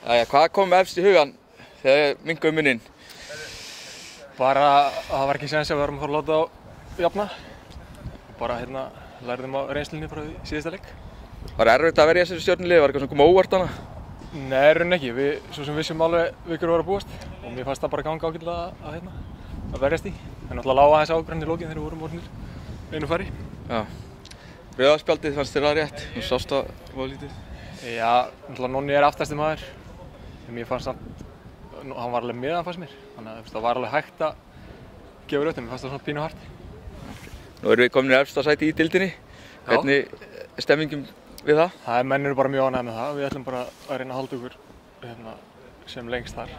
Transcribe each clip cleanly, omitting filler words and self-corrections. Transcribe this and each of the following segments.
Jæja, hvað kom efst í hugan þegar minnkuðu munninn? Bara að það var ekki séns að við varum að fara að láta á jafna. Bara lærðum á reynslunni frá því síðasta leik. Var erfitt að verja þessu Stjörnuliði? Var eitthvað sem kom á óvart hana? Nei, raunin ekki. Við svo sem vissum alveg við hverju var að búast og mér fannst það bara ganga ágætlega að verjast í. En náttúrulega lága aðeins ágrenn í lokin þegar við vorum orðnir einu færi. Já. Rauða spjaldið fannst þér það rétt? Þú sást það voða lítið? Já, náttúrulega Nonni er aftasti maður. En mér fannst hann var alveg meðan fannst mér. Þannig að það var alveg hægt að gefa rautt en mér fannst það svona pínu hart. Nú erum við komin í efsta sæti í deildinni. Hvernig er stemmingin við það? Menn eru bara mjög ánægðir með það. Við ætlum bara að reyna að halda okkur sem lengst þar.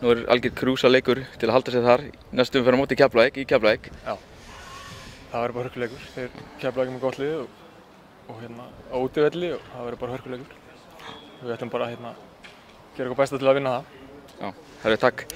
Nú er algjör krúsaleikur til að halda sig þar. Næstu umferð á móti Keflavík í Keflavík. Já. Það verður bara hörkuleikur. Þeir Keflavík með gott lið og á útivelli og það verður bara hörkuleikur. Við ætlum bara að gera okkur besta til að vinna það. Já, herru, takk.